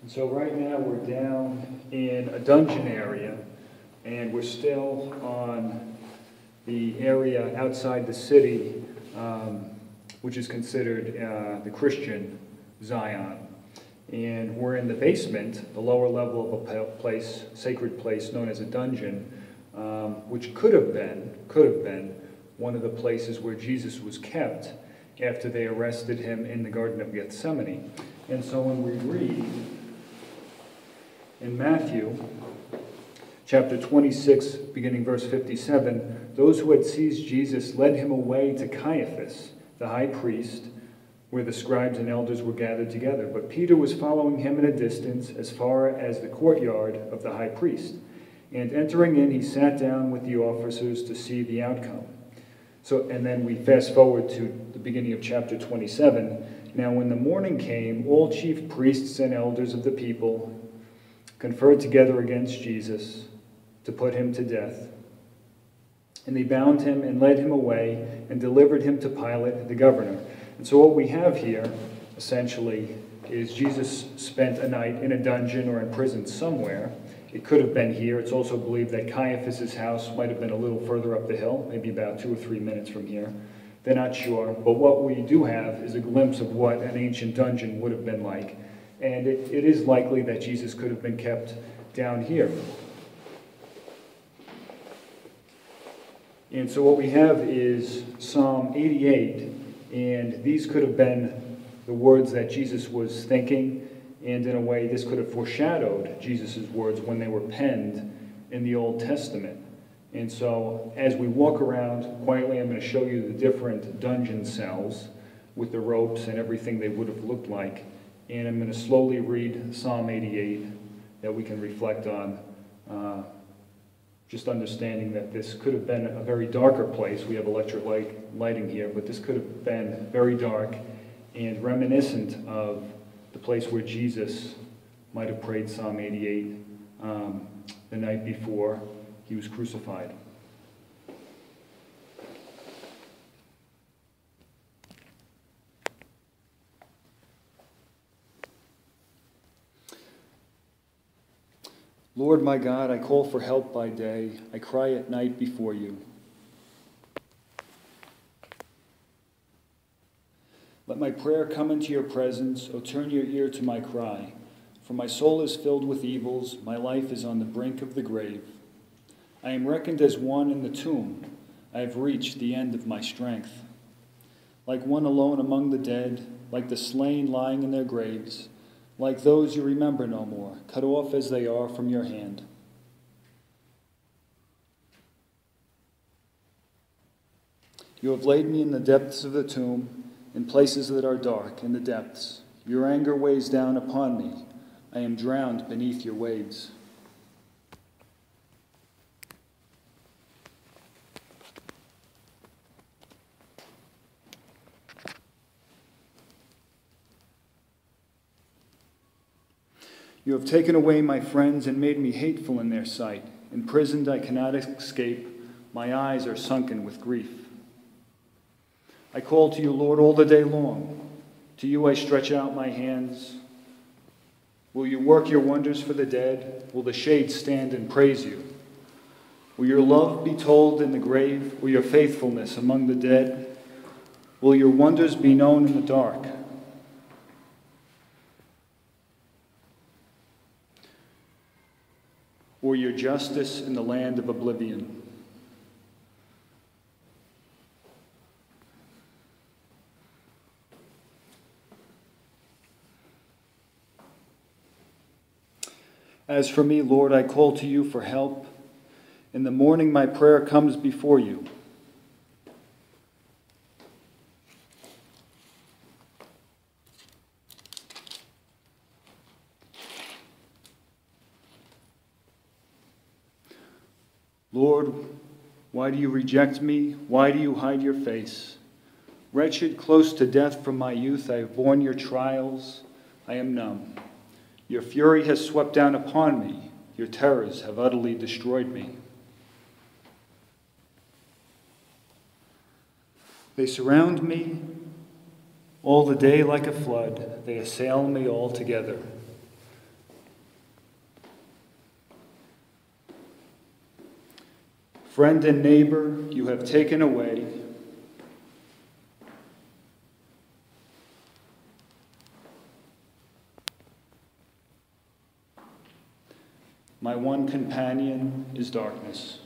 So right now we're down in a dungeon area, and we're still on the area outside the city, which is considered the Christian Zion. And we're in the basement, the lower level of a place, sacred place known as a dungeon, which could have been one of the places where Jesus was kept after they arrested him in the Garden of Gethsemane. And so when we read in Matthew chapter 26, beginning verse 57, those who had seized Jesus led him away to Caiaphas, the high priest, where the scribes and elders were gathered together. But Peter was following him at a distance as far as the courtyard of the high priest. And entering in, he sat down with the officers to see the outcome. And then we fast forward to the beginning of chapter 27. Now when the morning came, all chief priests and elders of the people conferred together against Jesus to put him to death. And they bound him and led him away and delivered him to Pilate, the governor. And so what we have here, essentially, is Jesus spent a night in a dungeon or in prison somewhere. It could have been here. It's also believed that Caiaphas' house might have been a little further up the hill, maybe about 2 or 3 minutes from here. They're not sure. But what we do have is a glimpse of what an ancient dungeon would have been like. And it is likely that Jesus could have been kept down here. And so what we have is Psalm 88, and these could have been the words that Jesus was thinking, and in a way this could have foreshadowed Jesus' words when they were penned in the Old Testament. And so as we walk around quietly, I'm going to show you the different dungeon cells with the ropes and everything they would have looked like. And I'm going to slowly read Psalm 88 that we can reflect on, just understanding that this could have been a very darker place. We have electric lighting here, but this could have been very dark and reminiscent of the place where Jesus might have prayed Psalm 88 the night before he was crucified. Lord my God, I call for help by day. I cry at night before you. Let my prayer come into your presence. O turn your ear to my cry. For my soul is filled with evils. My life is on the brink of the grave. I am reckoned as one in the tomb. I have reached the end of my strength. Like one alone among the dead, like the slain lying in their graves, like those you remember no more, cut off as they are from your hand. You have laid me in the depths of the tomb, in places that are dark, in the depths. Your anger weighs down upon me. I am drowned beneath your waves. You have taken away my friends and made me hateful in their sight. Imprisoned, I cannot escape. My eyes are sunken with grief. I call to you, Lord, all the day long. To you I stretch out my hands. Will you work your wonders for the dead? Will the shades stand and praise you? Will your love be told in the grave? Will your faithfulness among the dead? Will your wonders be known in the dark? Or your justice in the land of oblivion? As for me, Lord, I call to you for help. In the morning my prayer comes before you. Lord, why do you reject me? Why do you hide your face? Wretched, close to death from my youth, I have borne your trials. I am numb. Your fury has swept down upon me. Your terrors have utterly destroyed me. They surround me all the day like a flood. They assail me all together. Friend and neighbor, you have taken away. My one companion is darkness.